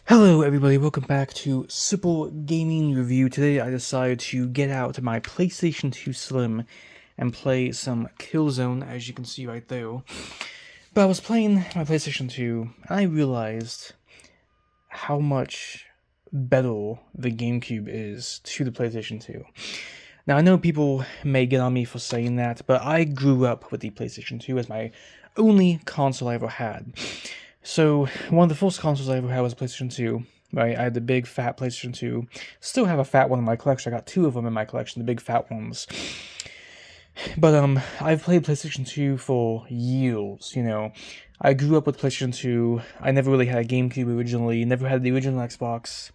Hello everybody, welcome back to Simple Gaming Review. Today I decided to get out my PlayStation 2 Slim and play some Killzone, as you can see right there. But I was playing my PlayStation 2 and I realized how much better the GameCube is to the PlayStation 2. Now I know people may get on me for saying that, but I grew up with the PlayStation 2 as my only console I ever had. So, one of the first consoles I ever had was PlayStation 2, right? I had the big fat PlayStation 2. Still have a fat one in my collection. I got two of them in my collection, the big fat ones. But, I've played PlayStation 2 for years. I grew up with PlayStation 2. I never really had a GameCube originally, never had the original Xbox.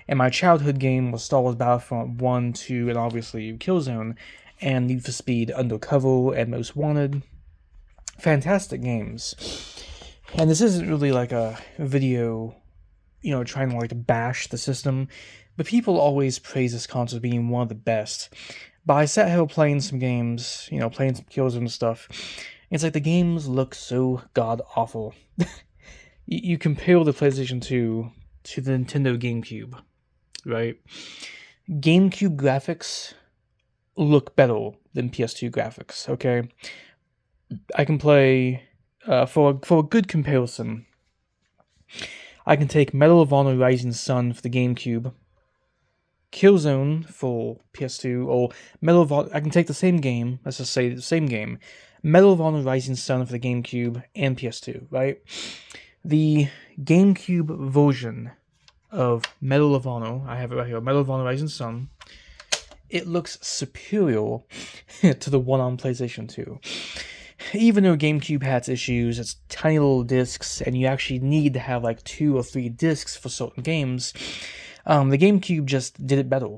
And my childhood game was Star Wars Battlefront 1, 2, and obviously Killzone, and Need for Speed Undercover and Most Wanted. Fantastic games. And this isn't really like a video, trying to like bash the system, but people always praise this console as being one of the best. But I sat here playing some games, playing some Killzone and stuff. It's like the games look so god awful. You compare the PlayStation 2 to the Nintendo GameCube, right? GameCube graphics look better than PS2 graphics, okay? I can play, for a good comparison, I can take Medal of Honor Rising Sun for the GameCube, Killzone for PS2, or Medal of Honor. I can take the same game, let's just say the same game, Medal of Honor Rising Sun for the GameCube and PS2, right? The GameCube version of Medal of Honor, I have it right here, Medal of Honor Rising Sun, it looks superior to the one on PlayStation 2. Even though GameCube has issues, it's tiny little discs, and you actually need to have like 2 or 3 discs for certain games, the GameCube just did it better.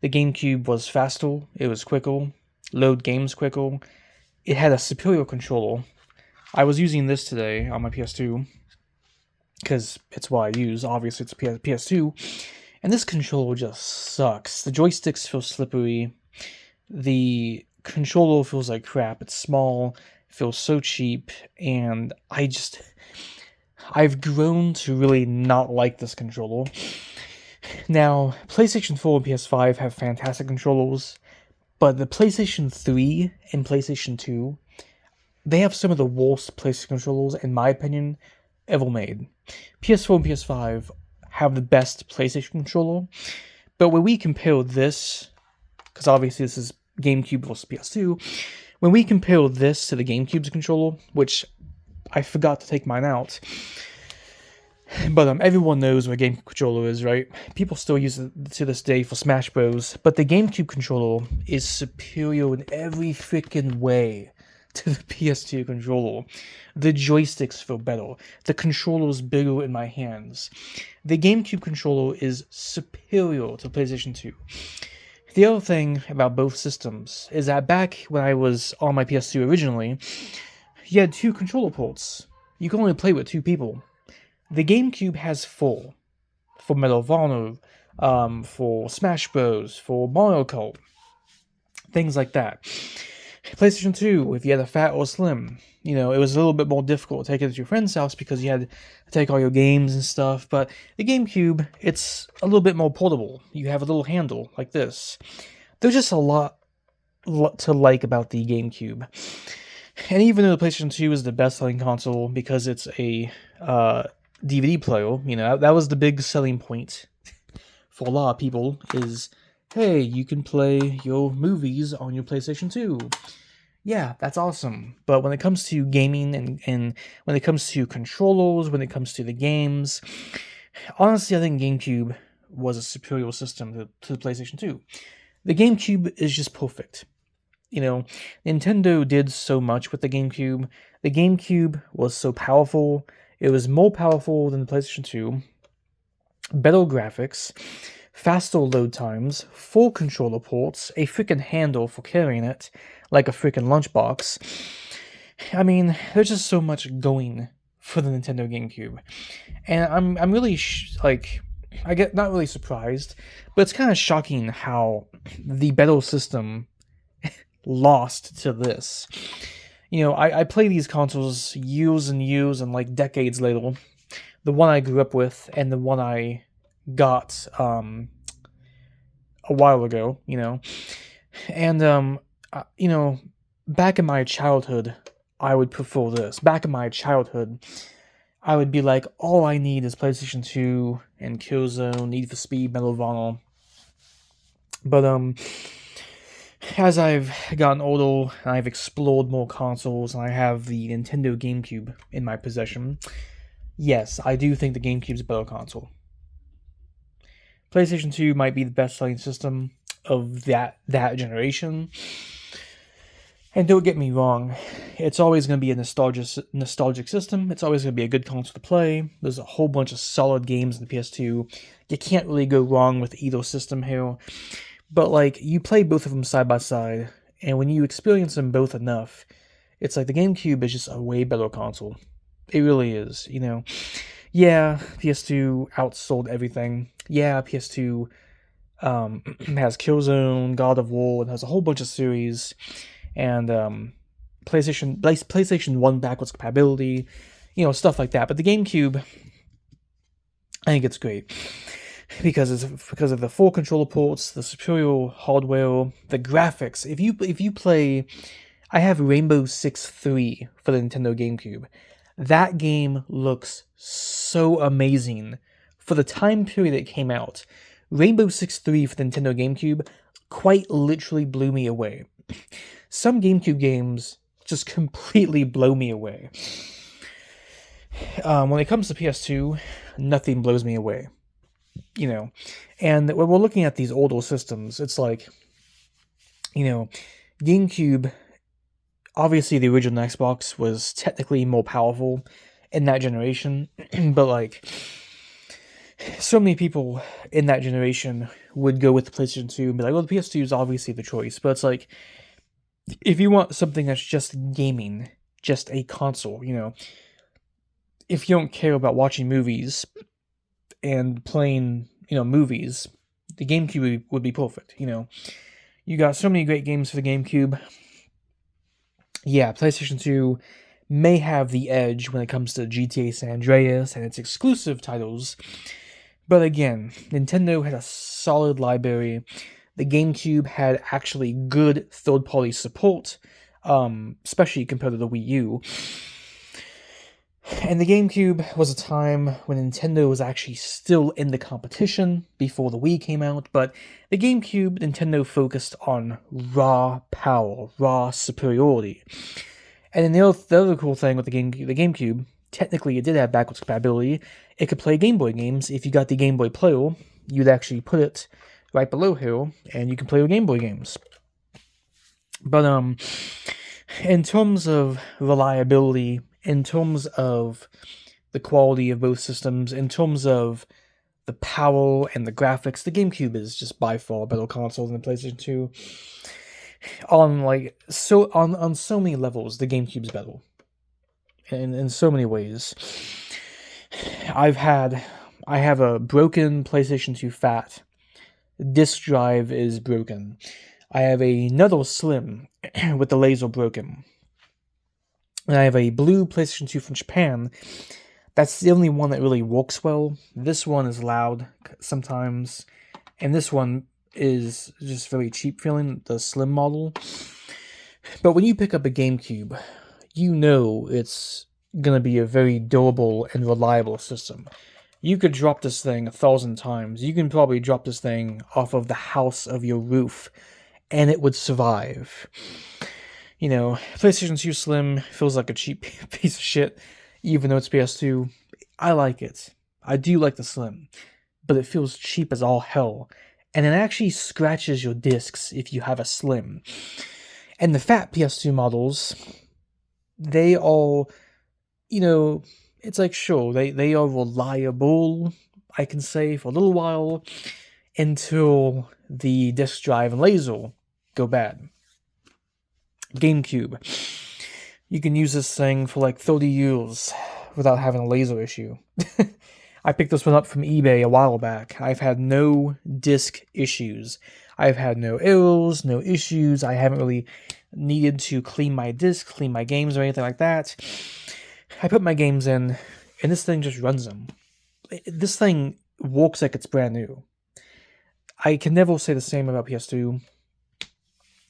The GameCube was faster, it was quicker, load games quicker, it had a superior controller. I was using this today on my PS2, because it's what I use, obviously it's a PS2, and this controller just sucks. The joysticks feel slippery, the controller feels like crap, it's small, feels so cheap, and I've grown to really not like this controller. Now, PlayStation 4 and PS5 have fantastic controllers, but the PlayStation 3 and PlayStation 2, they have some of the worst PlayStation controllers, in my opinion, ever made. PS4 and PS5 have the best PlayStation controller, but when we compare this, because obviously this is GameCube versus PS2, when we compare this to the GameCube's controller, which I forgot to take mine out, but everyone knows what a GameCube controller is, right? People still use it to this day for Smash Bros. But the GameCube controller is superior in every freaking way to the PS2 controller. The joysticks feel better. The controller is bigger in my hands. The GameCube controller is superior to PlayStation 2. The other thing about both systems is that back when I was on my PS2 originally, you had 2 controller ports. You could only play with 2 people. The GameCube has 4. For Medal of Honor, for Smash Bros, for Mario Kart, things like that. PlayStation 2, if you had a fat or slim, it was a little bit more difficult to take it to your friend's house because you had to take all your games and stuff, but the GameCube, it's a little bit more portable. You have a little handle like this. There's just a lot to like about the GameCube. And even though the PlayStation 2 is the best-selling console because it's a DVD player, that was the big selling point for a lot of people is, hey, you can play your movies on your PlayStation 2. Yeah, that's awesome. But when it comes to gaming and when it comes to controllers, when it comes to the games, honestly, I think GameCube was a superior system to the PlayStation 2. The GameCube is just perfect. Nintendo did so much with the GameCube. The GameCube was so powerful. It was more powerful than the PlayStation 2. Better graphics, faster load times, 4 controller ports, a freaking handle for carrying it, like a freaking lunchbox. I mean, there's just so much going for the Nintendo GameCube. And I'm really, I get not really surprised, but it's kind of shocking how the better system lost to this. I play these consoles years and years and like decades later. the one I grew up with and the one I got a while ago, and back in my childhood, I would prefer this. Back in my childhood, I would be like, all I need is PlayStation 2 and Killzone, Need for Speed, Medal of Honor. But as I've gotten older and I've explored more consoles and I have the Nintendo GameCube in my possession, yes, I do think the GameCube's a better console. PlayStation 2 might be the best-selling system of that generation. And don't get me wrong, it's always going to be a nostalgic system. It's always going to be a good console to play. There's a whole bunch of solid games in the PS2. You can't really go wrong with either system here. But, like, you play both of them side by side, and when you experience them both enough, it's like the GameCube is just a way better console. It really is, Yeah, PS2 outsold everything. Yeah, PS2 has Killzone, God of War, and has a whole bunch of series, and PlayStation 1 backwards compatibility, stuff like that. But the GameCube, I think it's great because of the 4 controller ports, the superior hardware, the graphics. If you play, I have Rainbow Six 3 for the Nintendo GameCube. That game looks so amazing for the time period it came out. Rainbow Six 3 for the Nintendo GameCube quite literally blew me away. Some GameCube games just completely blow me away. When it comes to PS2, nothing blows me away. And when we're looking at these older systems, it's like, GameCube, obviously the original Xbox was technically more powerful in that generation, but like, so many people in that generation would go with the PlayStation 2 and be like, well, the PS2 is obviously the choice, but it's like, if you want something that's just gaming, just a console, if you don't care about watching movies and playing, movies, the GameCube would be perfect, You got so many great games for the GameCube. Yeah, PlayStation 2 may have the edge when it comes to GTA San Andreas and its exclusive titles, but again, Nintendo had a solid library. The GameCube had actually good third-party support, especially compared to the Wii U. And the GameCube was a time when Nintendo was actually still in the competition before the Wii came out, but the GameCube, Nintendo focused on raw power, raw superiority. And then the other cool thing with the GameCube, technically it did have backwards compatibility. It could play Game Boy games. If you got the Game Boy Player, you'd actually put it right below here, and you can play your Game Boy games. But in terms of reliability, in terms of the quality of both systems, in terms of the power and the graphics, the GameCube is just by far a better console than the PlayStation 2. On so many levels, the GameCube's better. In so many ways. I have a broken PlayStation 2 Fat. Disk drive is broken. I have another Slim with the laser broken. And I have a blue PlayStation 2 from Japan. That's the only one that really works well. This one is loud sometimes. And this one is just very cheap feeling, the Slim model. But when you pick up a GameCube, it's going to be a very durable and reliable system. You could drop this thing 1,000 times. You can probably drop this thing off of the house of your roof, and it would survive. PlayStation 2 Slim feels like a cheap piece of shit, even though it's PS2. I like it. I do like the Slim, but it feels cheap as all hell. And it actually scratches your discs if you have a Slim. And the fat PS2 models, they all, it's like, sure, they are reliable, I can say, for a little while, until the disk drive and laser go bad. GameCube. You can use this thing for like 30 years without having a laser issue. I picked this one up from eBay a while back. I've had no disk issues. I've had no errors, no issues. I haven't really needed to clean my disc, clean my games, or anything like that. I put my games in, and this thing just runs them. this thing walks like it's brand new. I can never say the same about PS2.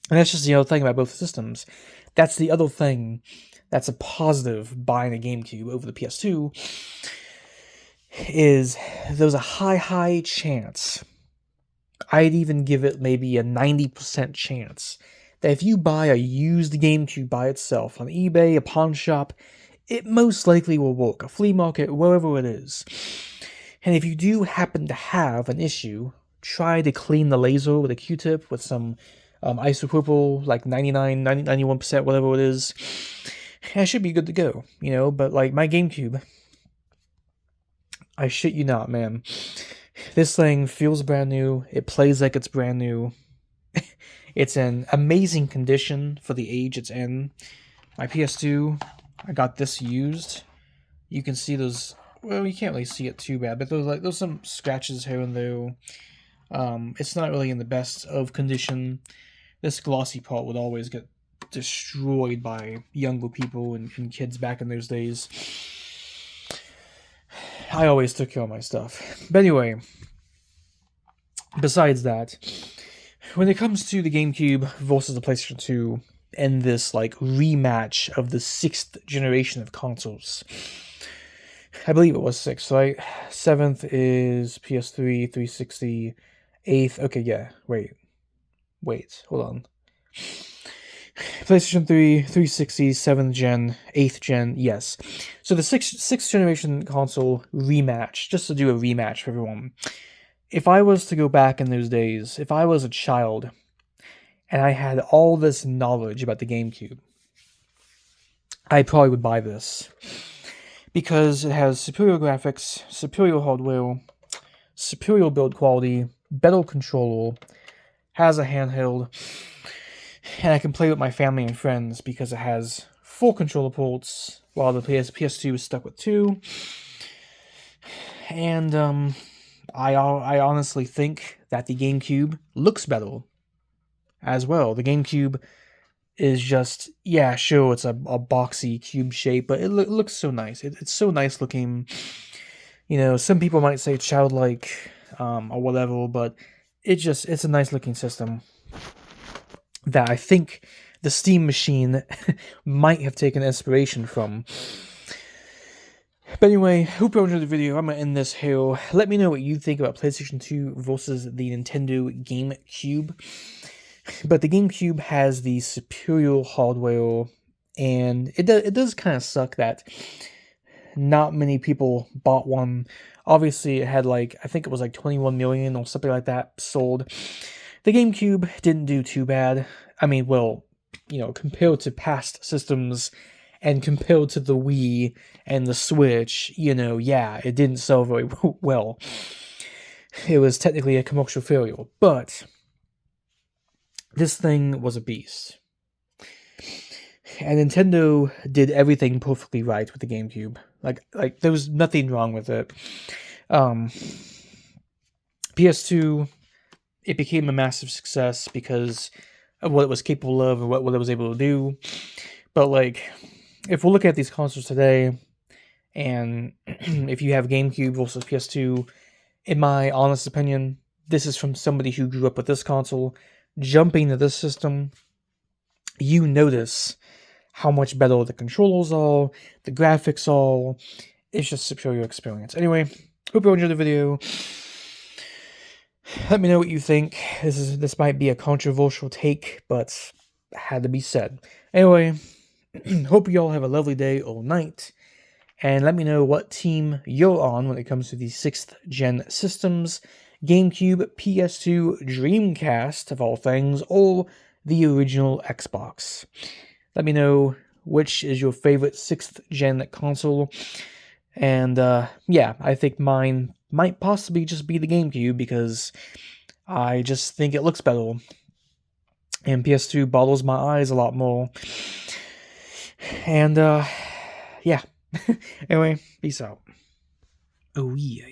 And that's just the other thing about both systems. That's the other thing that's a positive buying a GameCube over the PS2, is there's a high chance, I'd even give it maybe a 90% chance, that if you buy a used GameCube by itself on eBay, a pawn shop, it most likely will work. A flea market, wherever it is. And if you do happen to have an issue, try to clean the laser with a Q-tip with some isopropyl, like 99, 90, 91%, whatever it is. And it should be good to go, you know. But like my GameCube, I shit you not, man. This thing feels brand new. It plays like it's brand new. It's in amazing condition for the age it's in. My PS2, I got this used. You can see those. Well, you can't really see it too bad, but there's some scratches here and there. It's not really in the best of condition. This glossy part would always get destroyed by younger people and kids back in those days. I always took care of my stuff. But anyway, besides that, when it comes to the GameCube versus the PlayStation 2 and this like rematch of the 6th generation of consoles, I believe it was 6th, right? 7th is PS3, 360, 8th. Okay, yeah. Wait, hold on. PlayStation 3, 360, 7th gen, 8th gen, yes. So the 6th generation console rematch, just to do a rematch for everyone. If I was to go back in those days, if I was a child, and I had all this knowledge about the GameCube, I probably would buy this. Because it has superior graphics, superior hardware, superior build quality, better controller, has a handheld, and I can play with my family and friends because it has 4 controller ports, while the PS2 is stuck with 2. And I honestly think that the GameCube looks better as well. The GameCube is just, yeah, sure, it's a boxy cube shape, but it looks so nice. It's so nice looking. You know, some people might say childlike or whatever, but it's a nice looking system that I think the Steam machine might have taken inspiration from. But anyway, hope you enjoyed the video. I'm going to end this here. Let me know what you think about PlayStation 2 versus the Nintendo GameCube. But the GameCube has the superior hardware, and it does kind of suck that not many people bought one. Obviously, it had like, I think it was like 21 million or something like that sold. The GameCube didn't do too bad. I mean, well, you know, compared to past systems and compared to the Wii and the Switch, you know, yeah, it didn't sell very well. It was technically a commercial failure, but this thing was a beast. And Nintendo did everything perfectly right with the GameCube. Like there was nothing wrong with it. PS2, it became a massive success because of what it was capable of and what it was able to do. But like, if we're looking at these consoles today, and if you have GameCube versus PS2, in my honest opinion, this is from somebody who grew up with this console. Jumping to this system, you notice how much better the controllers are, the graphics are. It's just a superior experience. Anyway, hope you enjoyed the video. Let me know what you think. This might be a controversial take, but had to be said. Anyway, hope you all have a lovely day or night, and let me know what team you're on when it comes to the 6th gen systems, GameCube, PS2, Dreamcast, of all things, or the original Xbox. Let me know which is your favorite 6th gen console, and yeah, I think mine might possibly just be the GameCube because I just think it looks better, and PS2 boggles my eyes a lot more, and yeah. Anyway, peace out. Oh yeah.